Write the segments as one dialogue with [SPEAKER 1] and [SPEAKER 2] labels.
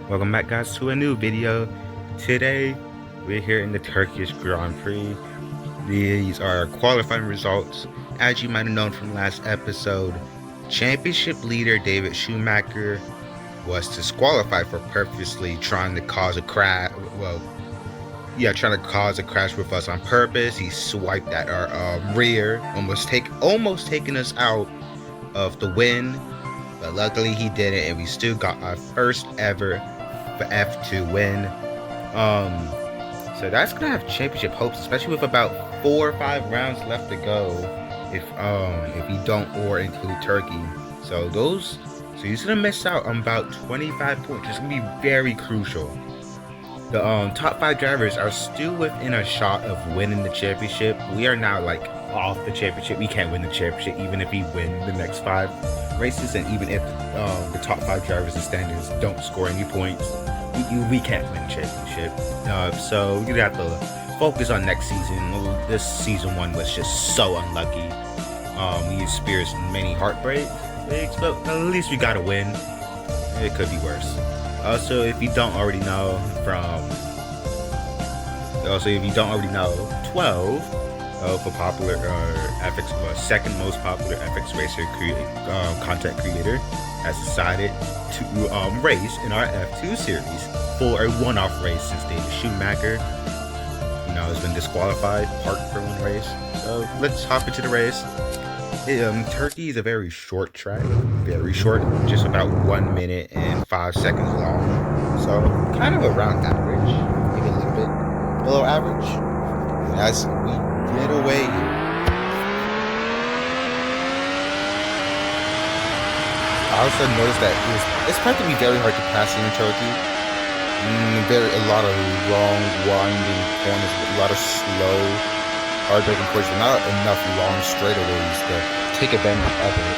[SPEAKER 1] Welcome back, guys, to a new video. Today we're here in the Turkish Grand Prix. These are qualifying results. As you might have known from last episode, championship leader David Schumacher was disqualified for purposely trying to cause a crash. Trying to cause a crash with us on purpose. He swiped at our rear, almost taking us out of the win. But luckily he didn't, and we still got our first ever for F2 win. So that's gonna have championship hopes, especially with about 4 or 5 rounds left to go. If we don't or include Turkey, so he's gonna miss out on about 25 points. It's gonna be very crucial. The top 5 drivers are still within a shot of winning the championship. We are now like off the championship. We can't win the championship even if we win the next 5 races, and even if the top 5 drivers and standings don't score any points, we can't win the championship. So we're gonna have to focus on next season. This season 1 was just so unlucky. We experienced many heartbreaks, but at least we got a win. It could be worse. Also, if you don't already know, 12 for popular FX, second most popular FX racer content creator, has decided to race in our F2 series for a one-off race since David Schumacher, has been disqualified, parked for one race. So let's hop into the race. Turkey is a very short track, very short, just about 1 minute and 5 seconds long. So kind of around average, maybe a little bit below average. As we get away, I also noticed that it's practically very hard to pass in Turkey. A lot of long, winding corners, a lot of slow, hard-braking courses, but not enough long straightaways to take advantage of it.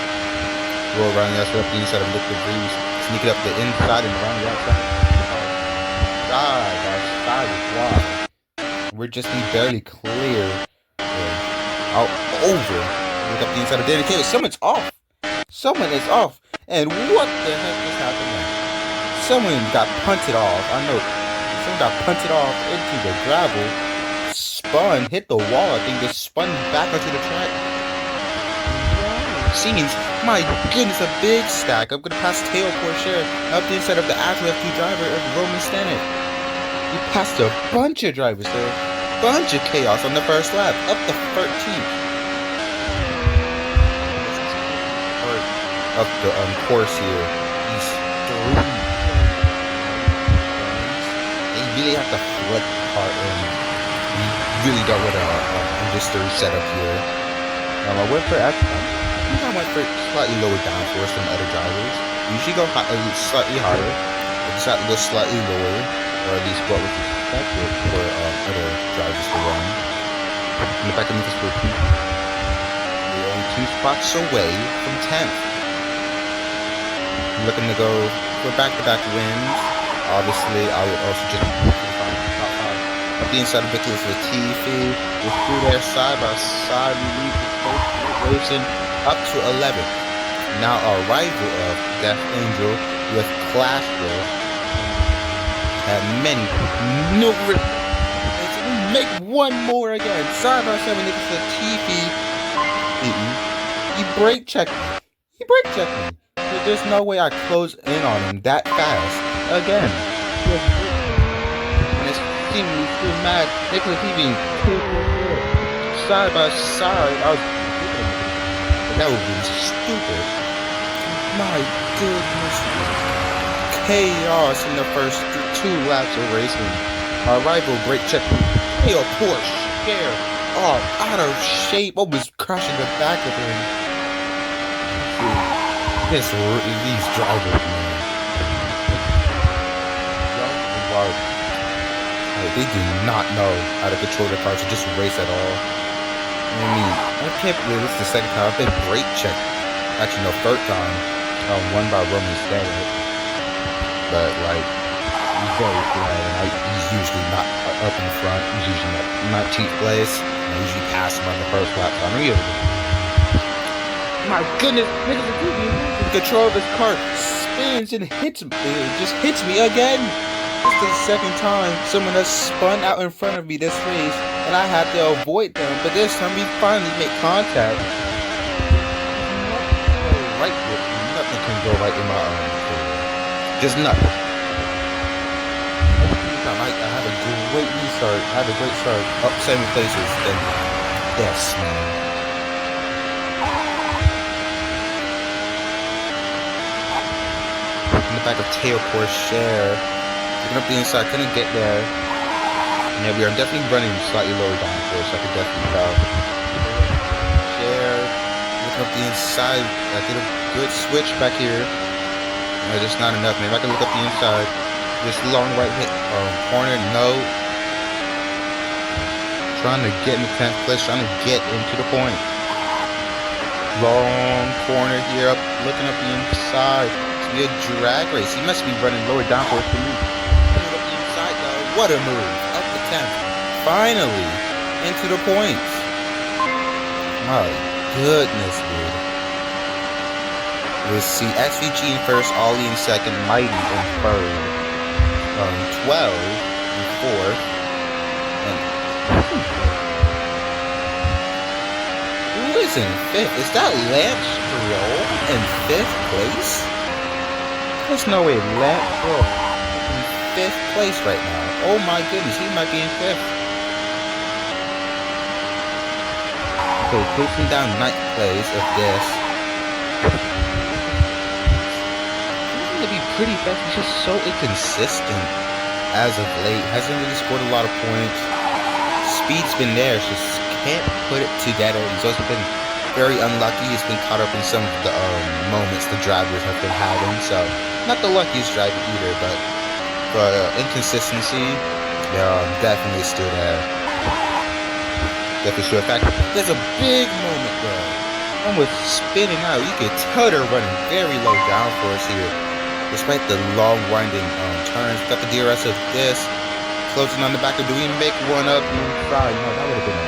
[SPEAKER 1] Roll around the outside, up the inside of lick the breeze, sneak it up the inside and around the outside. Side is wide. We're just barely clear. Out over. Look up the inside of Danny Cave. Someone's off. Someone is off. And what the heck is happening? Someone got punted off. I know. Someone got punted off into the gravel. Spun, hit the wall. I think just spun back onto the track. Scenes. My goodness, a big stack. I'm gonna pass Teo Porcher up the inside of the actual F2 driver of Roman Stennett. We passed a bunch of drivers there. Bunch of chaos on the first lap, up the 13th. Up the course here. These 3. They really have to flip the car in. We really don't want to register setup here. I went for X. I think I went for slightly lower downforce than other drivers. Usually go slightly higher, but go slightly lower, or at least what was expected for other drivers to run. In the back of this group, we're only 2 spots away from 10th. I'm looking to go for back-to-back wins. Obviously, I would also just top 5 up the inside of Nicholas Latifi. We're through there side by side. We lead the coach racing up to 11. Now our rival of Death Angel with Clash with had many numerous. Make one more again. Side by side with Nicholas Latifi. He brake checked me. There's no way I close in on him that fast again. And it's seemingly too mad. Nicholas Latifi side by side. That would be stupid. My goodness. Chaos in the first 2 laps of racing. Our rival brake check. Hey, Porsche. Scare. Oh, out of shape. Almost crashing the back of him. These drivers, man. They do not know how to control their cars to just race at all. I can't believe this is the second time I've been brake checked. Actually, no, third time. Won by Roman Stennett. But, he's very good. He's usually not up in front. He's usually not 19th place. I usually pass him on the first lap. So I'm really. My goodness, niggas are in control of his car. spins and just hits me again. It's the second time someone has spun out in front of me this race, and I had to avoid them. But this time we finally make contact. Nothing can go right in my arm. Just nothing. I had a great restart. I had a great start. Up 7 places. Then yes, man. In the back of tail Porsche. Looking up the inside, couldn't get there. And yeah, we are definitely running slightly lower down for us. I could definitely tell. Share. Looking up the inside. I did a good switch back here. No, just not enough. Maybe I can look up the inside. This long right hit corner, no. Trying to get in the 10th place, trying to get into the point. Long corner here, looking up the inside. It's be a drag race. He must be running lower down for me. Looking up the inside though. What a move. Up the 10th. Finally into the points. My goodness, dude. Let's see. SVG in first, Ollie in second, Mighty in third. 12 and 4th, and who is in 5th? Is that Lance Stroll in 5th place? There's no way Lance Stroll is in 5th place right now. Oh my goodness, he might be in 5th. Okay, pushing down 9th place of this. Be pretty fast. He's just so inconsistent as of late. Hasn't really scored a lot of points. Speed's been there, just can't put it together. He's also been very unlucky. He's been caught up in some of the moments the drivers have been having. So not the luckiest driver either, but for inconsistency, definitely still there. Definitely still. In fact, there's a big moment there. Almost spinning out. You could tell they're running very low downforce here. Despite the long winding turns, got the DRS of this, closing on the back. Do we make one up inside? No, that would have been a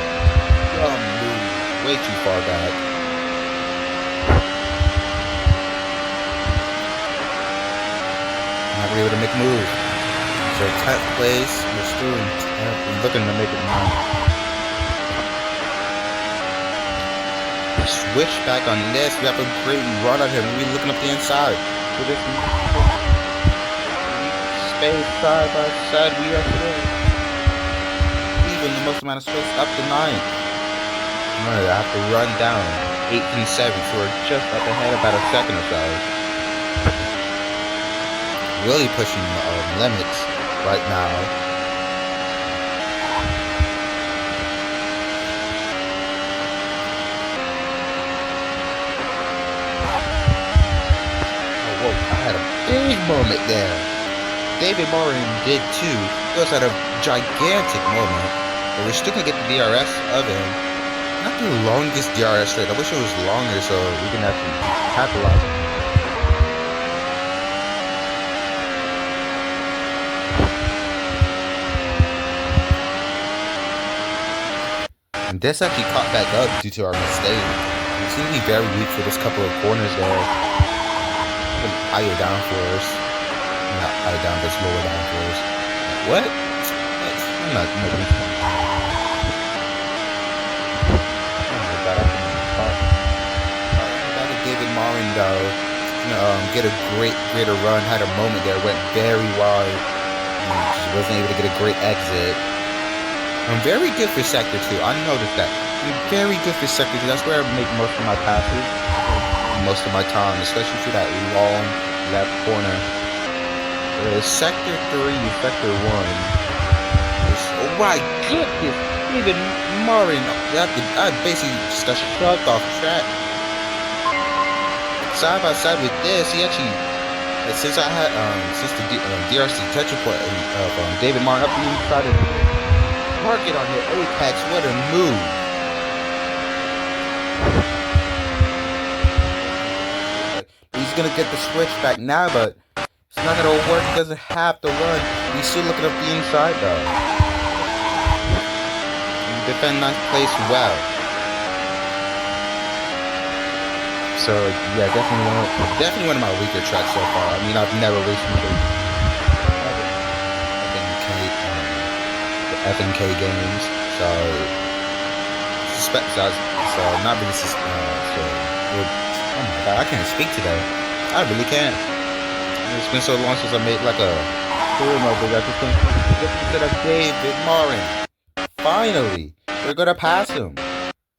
[SPEAKER 1] dumb move, way too far back. Not really able to make a move. So 10th place, we're still in 10th, we're looking to make it 9th. Switch back on this. We have a great run on him. We're looking up the inside. For this space side by side, we are today. Even the most amount of space up to 9th. I have to run down 8th and 7th, so we're just up ahead about a second or so. Really pushing the limits right now. Big moment there. David Morin did too. He also had a gigantic moment. But we're still gonna get the DRS of him. Not the longest DRS straight. I wish it was longer so we can actually capitalize. And this actually caught back up due to our mistake. We seem to be very weak for this couple of corners there. Higher downforce. Not higher down, but lower downforce. What? I'm not making sense. Oh my god, I can talk. Back to David Morin though. Get a greater run. Had a moment there, went very wide. Just wasn't able to get a great exit. I'm very good for sector 2. I noticed that. I'm very good for sector 2. That's where I make most of my passes. Most of my time, especially for that long left corner. Sector 3, sector 1. Oh my goodness! Even Morin, I basically just got shoved off track. Side by side with this, he actually, since I had, since the DRC detention point of David Morin up the inside of market on the apex, what a move! He's gonna get the switch back now, but it's not gonna work. He doesn't have to run. He's still looking up the inside though. Defend 9th place well. So yeah, definitely one of my weaker tracks so far. I mean, I've never raced in the FNK games, so not really oh my god, I can't speak today. I really can't. It's been so long since I made like a promo video. I just think instead of David Marin. Finally, we're gonna pass him,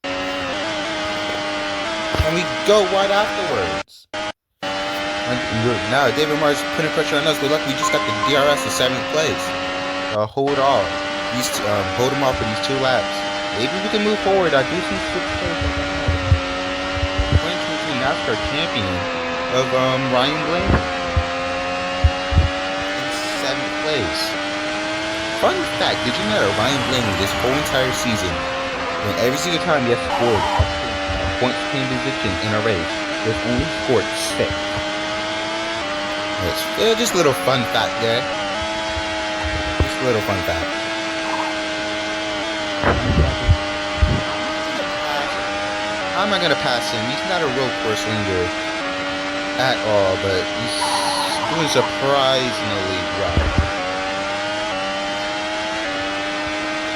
[SPEAKER 1] and we go right afterwards. Now David Marin's putting pressure on us, but luckily we just got the DRS in 7th place. Hold off. Hold him off for these 2 laps. Maybe we can move forward. I do see 6th place. 2022 NASCAR champion of Ryan Blaney in 7th place. Fun fact, did you know that Ryan Blaney this whole entire season, when every single time he has scored a points team position in a race, he's only scored 6. Just a little fun fact there. Just a little fun fact. I'm not gonna pass him. He's not a real course leader at all, but he's doing surprisingly well.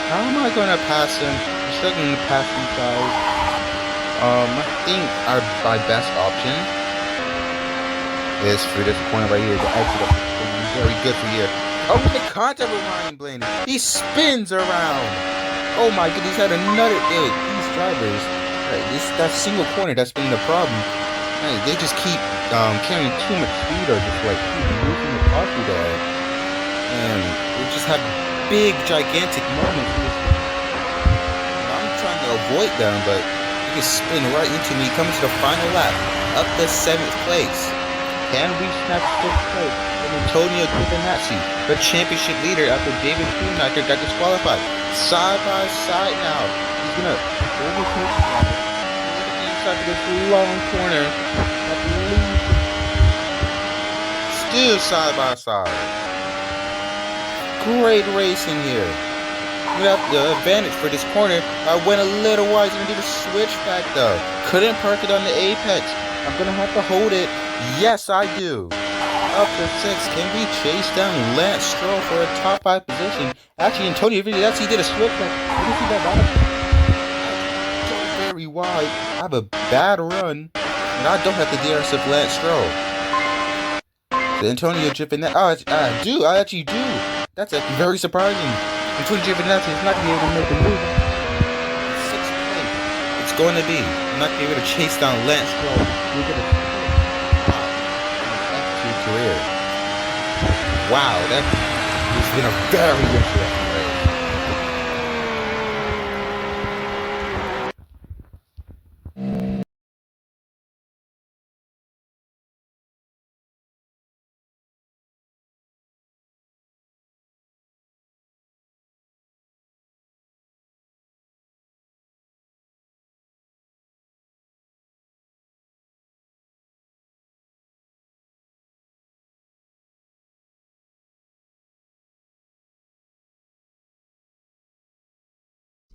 [SPEAKER 1] How am I gonna pass him? I'm struggling to pass these guys. I think my best option is for this corner right here to exit up. Very good for you. Oh, the contact with Ryan Blaney. He spins around. Oh my goodness, he's had another day. These drivers, that single corner, that's been the problem. They just keep carrying too much speed or just like keep losing the posse there. And they just have big, gigantic moments. I'm trying to avoid them, but he can spin right into me, coming to the final lap, up to 7th place. Can we snatch 6th place? Antonio Giovinazzi, the championship leader after David Schumacher got disqualified. Side by side now. He's gonna overtake the inside of this long corner. Still side by side. Great racing here. We have the advantage for this corner. I went a little wide and did a switchback though. Couldn't park it on the apex. I'm gonna have to hold it. Yes, I do. Up to 6. Can we chase down Lance Stroll for a top 5 position? Actually, Antonio Giovinazzi did a switchback. You can see that bottom. So very wide. I have a bad run, and I don't have the DRS of Lance Stroll. The Antonio Giovinazzi. I actually do. That's actually very surprising. Antonio Giovinazzi is not going to be able to make a move. 6th place. It's going to be. I'm not going to be able to chase down Lance Stroll. We're going to career. Wow, it's been a very interesting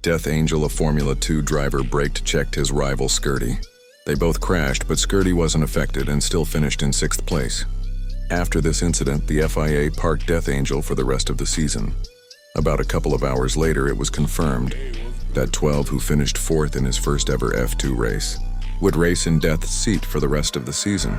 [SPEAKER 2] Death Angel, a Formula 2 driver, braked-checked his rival Skirty. They both crashed, but Skirty wasn't affected and still finished in 6th place. After this incident, the FIA parked Death Angel for the rest of the season. About a couple of hours later, it was confirmed that 12, who finished 4th in his first ever F2 race, would race in Death's seat for the rest of the season.